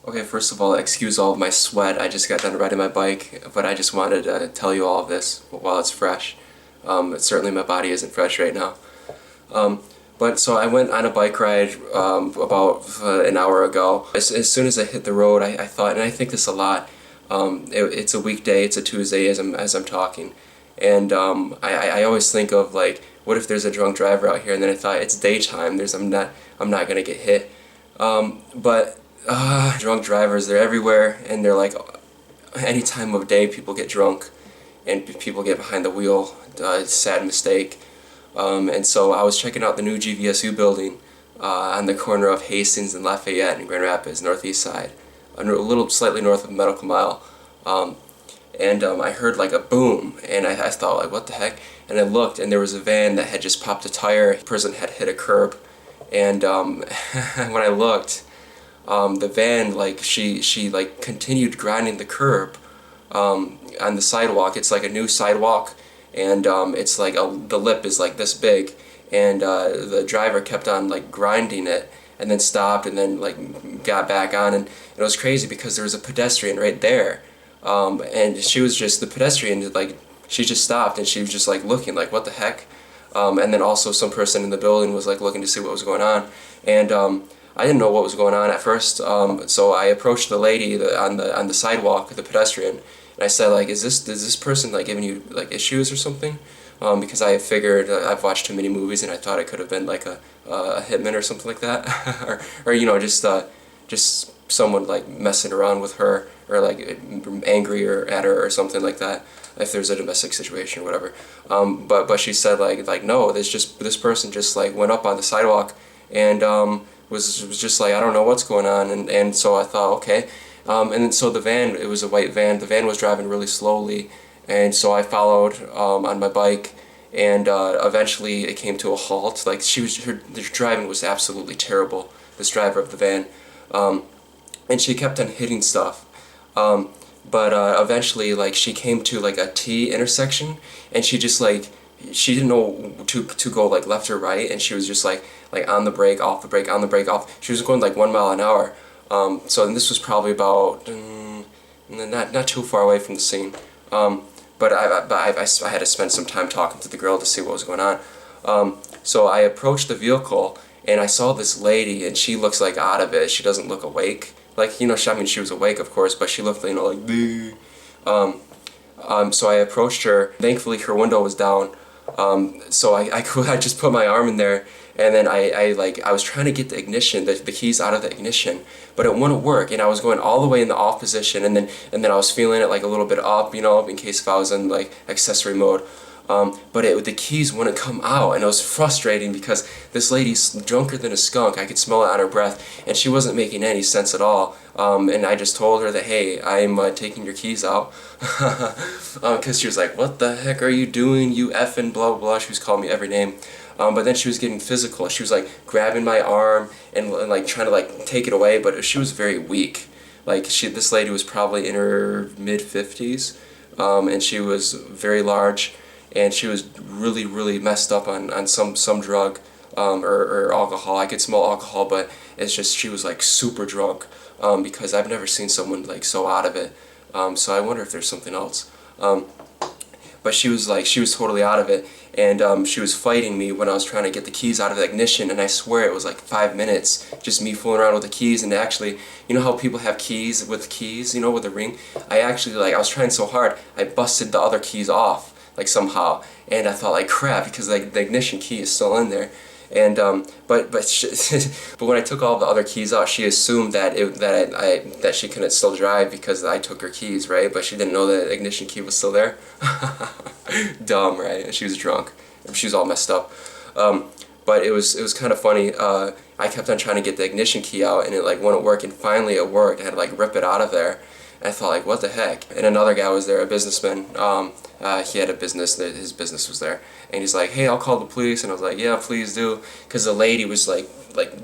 Okay, first of all, excuse all of my sweat. I just got done riding my bike, but I just wanted to tell you all of this while it's fresh. Certainly my body isn't fresh right now. But so I went on a bike ride about an hour ago. As soon as I hit the road, I thought, and I think this a lot, it's a weekday, it's a Tuesday as I'm talking. And I always think of like, what if there's a drunk driver out here? And then I thought, it's daytime, I'm not gonna get hit. But drunk drivers, they're everywhere, and they're like, any time of day people get drunk and people get behind the wheel. Sad mistake. And so I was checking out the new GVSU building on the corner of Hastings and Lafayette in Grand Rapids, northeast side, a little slightly north of Medical Mile. I heard like a boom, and I thought, like, what the heck? And I looked, and there was a van that had just popped a tire. The person had hit a curb, and when I looked, the van, like, she like continued grinding the curb on the sidewalk. It's like a new sidewalk, and it's like the lip is like this big, and the driver kept on like grinding it, and then stopped, and then like got back on, and it was crazy because there was a pedestrian right there, and she was just the pedestrian, like, she just stopped, and she was just like looking like, what the heck. And then also some person in the building was like looking to see what was going on, and I didn't know what was going on at first, so I approached the lady on the sidewalk, the pedestrian, and I said, like, is this person like giving you like issues or something? Because I figured, I've watched too many movies, and I thought it could have been like a hitman or something like that, or you know, just someone like messing around with her, or like angry or at her or something like that, if there's a domestic situation or whatever. But she said, like no, this person just like went up on the sidewalk and was just like, I don't know what's going on, and so I thought, okay. And then so the van, it was a white van, the van was driving really slowly, and so I followed on my bike, and eventually it came to a halt. Like, the driving was absolutely terrible, this driver of the van, and she kept on hitting stuff. But eventually, like, she came to like a T intersection, and she just like, she didn't know to go like left or right, and she was just like on the brake, off the brake, on the brake, off. She was going like 1 mile an hour. So and this was probably about not too far away from the scene. But I had to spend some time talking to the girl to see what was going on. So I approached the vehicle, and I saw this lady, and she looks like out of it. She doesn't look awake. Like, you know, I mean, she was awake, of course, but she looked, you know, like, bleh. So I approached her. Thankfully, her window was down. So I just put my arm in there, and then I was trying to get the ignition, the keys out of the ignition, but it wouldn't work, and I was going all the way in the off position, and then I was feeling it like a little bit up, you know, in case if I was in like accessory mode. But the keys wouldn't come out, and it was frustrating because this lady's drunker than a skunk. I could smell it on her breath, and she wasn't making any sense at all. And I just told her that, hey, I'm taking your keys out. Because she was like, what the heck are you doing, you effing blah blah blah. She was calling me every name. But then she was getting physical. She was like grabbing my arm and like trying to like take it away, but she was very weak. Like, this lady was probably in her mid-50s, and she was very large, and she was really messed up on some drug, or alcohol. I could smell alcohol, but it's just, she was like super drunk, because I've never seen someone like so out of it. So I wonder if there's something else. But she was totally out of it, and she was fighting me when I was trying to get the keys out of the ignition, and I swear it was like 5 minutes, just me fooling around with the keys. And actually, you know how people have keys, you know, with a ring? I actually, like, I was trying so hard, I busted the other keys off, like, somehow, and I thought, like, crap, because like the ignition key is still in there. And but when I took all the other keys out, she assumed that she couldn't still drive because I took her keys, right? But she didn't know the ignition key was still there. Dumb, right? And she was drunk. She was all messed up. But it was kind of funny. I kept on trying to get the ignition key out, and it like wouldn't work. And finally, it worked. I had to like rip it out of there. And I thought, like, what the heck? And another guy was there, a businessman. He had a business, his business was there. And he's like, hey, I'll call the police. And I was like, yeah, please do. Because the lady was like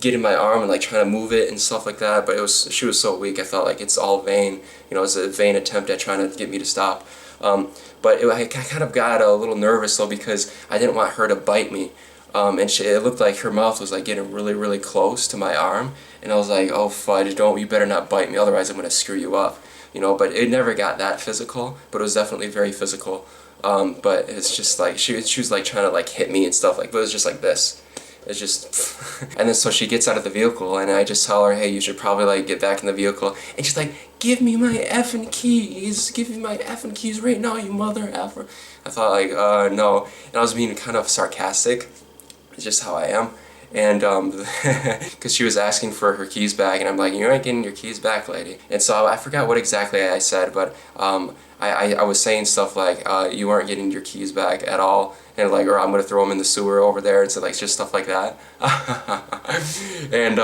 getting my arm and like trying to move it and stuff like that. But she was so weak, I felt like it's all vain. You know, it was a vain attempt at trying to get me to stop. But I kind of got a little nervous though, because I didn't want her to bite me. And it looked like her mouth was like getting really close to my arm, and I was like, oh fudge, you better not bite me, otherwise I'm gonna screw you up, you know. But it never got that physical, but it was definitely very physical. But it's just like she was like trying to like hit me and stuff, like, but it was just like this. It's just, and then so she gets out of the vehicle, and I just tell her, hey, you should probably like get back in the vehicle, and she's like, give me my effing keys, give me my effing keys right now, you mother effer. I thought like, no, and I was being kind of sarcastic. It's just how I am. And because she was asking for her keys back, and I'm like, you're not getting your keys back, lady. And so I forgot what exactly I said, but I was saying stuff like, you aren't getting your keys back at all, and like, or I'm gonna throw them in the sewer over there, and so like just stuff like that. And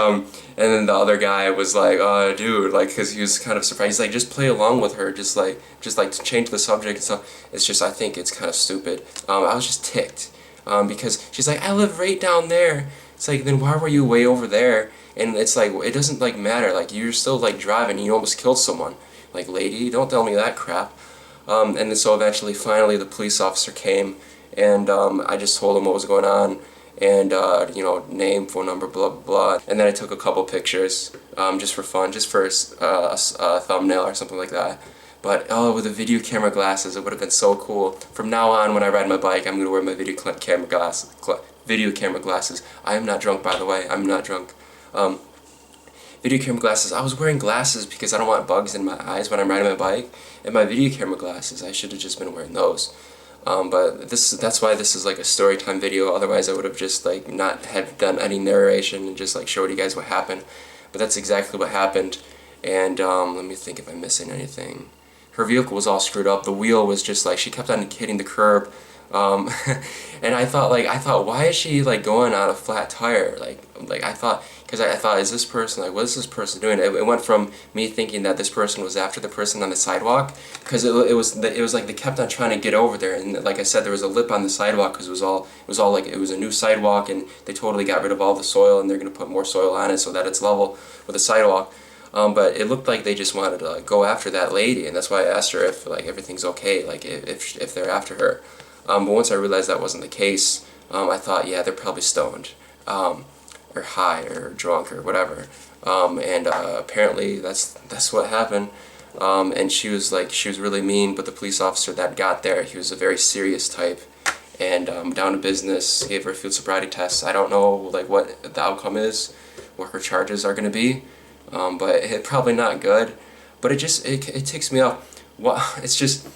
then the other guy was like, dude, like, because he was kind of surprised. He's like, just play along with her, just like to change the subject and stuff. It's just, I think it's kind of stupid. I was just ticked. Because she's like, I live right down there. It's like, then why were you way over there? And it's like, it doesn't like matter. Like, you're still like driving. You almost killed someone. Like, lady, don't tell me that crap. And then so eventually, finally, the police officer came, and I just told him what was going on, and you know, name, phone number, blah blah blah. And then I took a couple pictures, just for fun, just for a thumbnail or something like that. But oh, with the video camera glasses, it would have been so cool. From now on, when I ride my bike, I'm gonna wear my video camera glasses. I am not drunk, by the way. I'm not drunk. Video camera glasses. I was wearing glasses because I don't want bugs in my eyes when I'm riding my bike. And my video camera glasses, I should have just been wearing those. But that's why this is like a story time video. Otherwise, I would have just like not have done any narration and just like showed you guys what happened. But that's exactly what happened. And let me think if I'm missing anything. Her vehicle was all screwed up. The wheel was just like, she kept on hitting the curb. And I thought, why is she like going on a flat tire? Like I thought, because I thought, is this person, like, what is this person doing? It went from me thinking that this person was after the person on the sidewalk, because it was like they kept on trying to get over there, and like I said, there was a lip on the sidewalk because it was all like, it was a new sidewalk, and they totally got rid of all the soil, and they're gonna put more soil on it so that it's level with the sidewalk. But it looked like they just wanted to like, go after that lady, and that's why I asked her if like everything's okay, like if they're after her. But once I realized that wasn't the case, I thought, yeah, they're probably stoned, or high, or drunk, or whatever. And apparently that's what happened. And she was really mean, but the police officer that got there, he was a very serious type, and down to business, gave her a field sobriety test. I don't know like what the outcome is, what her charges are going to be. But it's probably not good. But it ticks me off. It's just,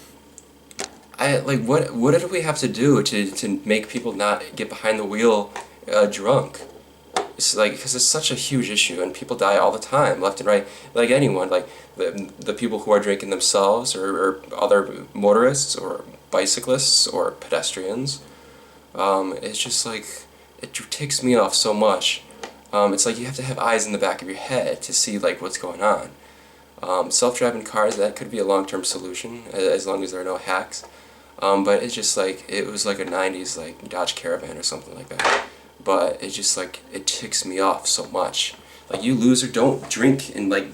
what did we have to do to make people not get behind the wheel drunk? It's like, because it's such a huge issue, and people die all the time, left and right. Like anyone, like the people who are drinking themselves, or other motorists, or bicyclists, or pedestrians. It's just like, it ticks me off so much. It's like you have to have eyes in the back of your head to see like what's going on. Self-driving cars, that could be a long-term solution, as long as there are no hacks. But it's just like, it was like a 90s like Dodge Caravan or something like that. But it's just like, it ticks me off so much. Like, you loser, don't drink and like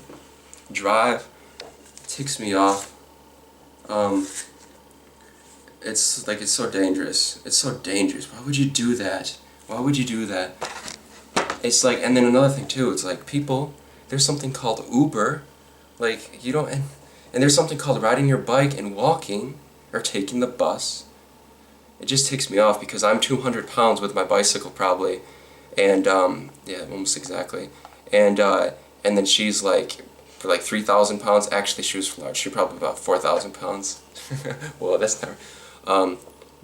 drive. It ticks me off. It's like, it's so dangerous. It's so dangerous. Why would you do that? Why would you do that? It's like, and then another thing too, it's like, people, there's something called Uber, like, you don't, and there's something called riding your bike and walking, or taking the bus. It just ticks me off, because I'm 200 pounds with my bicycle probably, and, yeah, almost exactly, and then she's like, for like 3,000 pounds, actually she was large, she's probably about 4,000 pounds, well, that's never,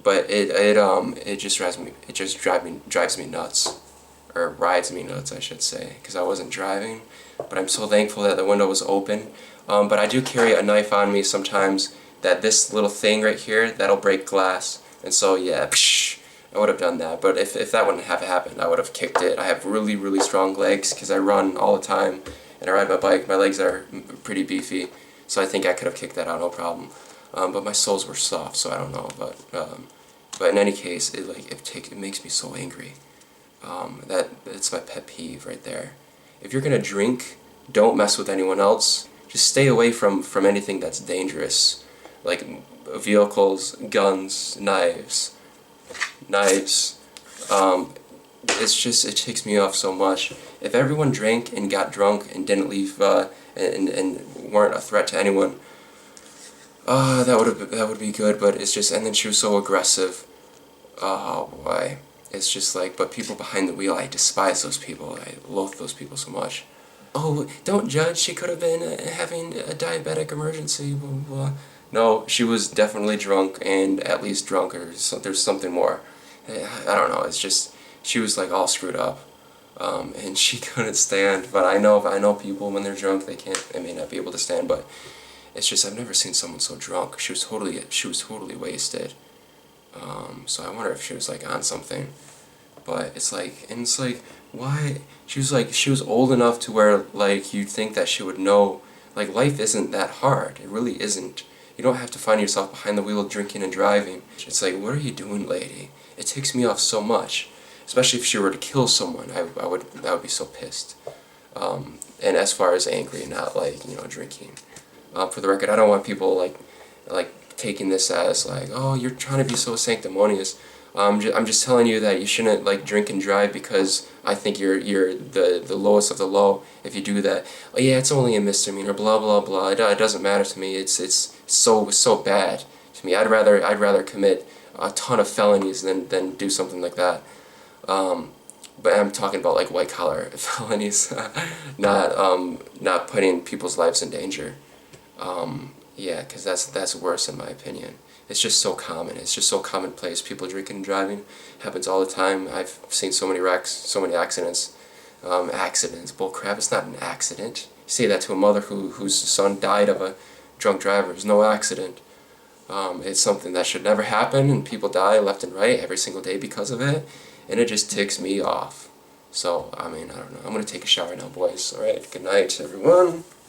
but it just drives me nuts. Or rides me nuts, I should say, because I wasn't driving. But I'm so thankful that the window was open. But I do carry a knife on me sometimes, that this little thing right here, that'll break glass. And so, yeah, I would have done that. But if that wouldn't have happened, I would have kicked it. I have really, really strong legs, because I run all the time, and I ride my bike. My legs are pretty beefy, so I think I could have kicked that out, no problem. But my soles were soft, so I don't know. But in any case, it makes me so angry. That's my pet peeve right there. If you're gonna drink, don't mess with anyone else. Just stay away from anything that's dangerous, like vehicles, guns, knives. It's just, it ticks me off so much. if everyone drank and got drunk and didn't leave and weren't a threat to anyone, that would be good. But it's just, and then she was so aggressive. Oh boy, it's just like, but people behind the wheel, I despise those people. I loathe those people so much. Oh, don't judge. She could have been having a diabetic emergency. Blah, blah, blah. No, she was definitely drunk, and at least drunk, or there's something more. I don't know. It's just she was like all screwed up, and she couldn't stand. But I know people when they're drunk, they can't. They may not be able to stand, but it's just I've never seen someone so drunk. She was totally wasted. So I wonder if she was like on something. But it's like, and it's like, why? She was old enough to where, like, you'd think that she would know, like, life isn't that hard. It really isn't. You don't have to find yourself behind the wheel drinking and driving. It's like, what are you doing, lady? It ticks me off so much. Especially if she were to kill someone, I would be so pissed. And as far as angry, not like, drinking. For the record, I don't want people like taking this as like, oh, you're trying to be so sanctimonious. I'm just telling you that you shouldn't like drink and drive because I think you're the lowest of the low if you do that. Oh yeah, it's only a misdemeanor. Blah blah blah. It doesn't matter to me. It's so bad to me. I'd rather commit a ton of felonies than do something like that. But I'm talking about like white collar felonies, not putting people's lives in danger. Yeah, because that's worse in my opinion. It's just so common. It's just so commonplace. People drinking and driving happens all the time. I've seen so many wrecks, so many accidents. Accidents, bullcrap. It's not an accident. You say that to a mother whose son died of a drunk driver. It's no accident. It's something that should never happen, and people die left and right every single day because of it, and it just ticks me off. So, I mean, I don't know. I'm gonna take a shower now, boys. All right. Good night, everyone.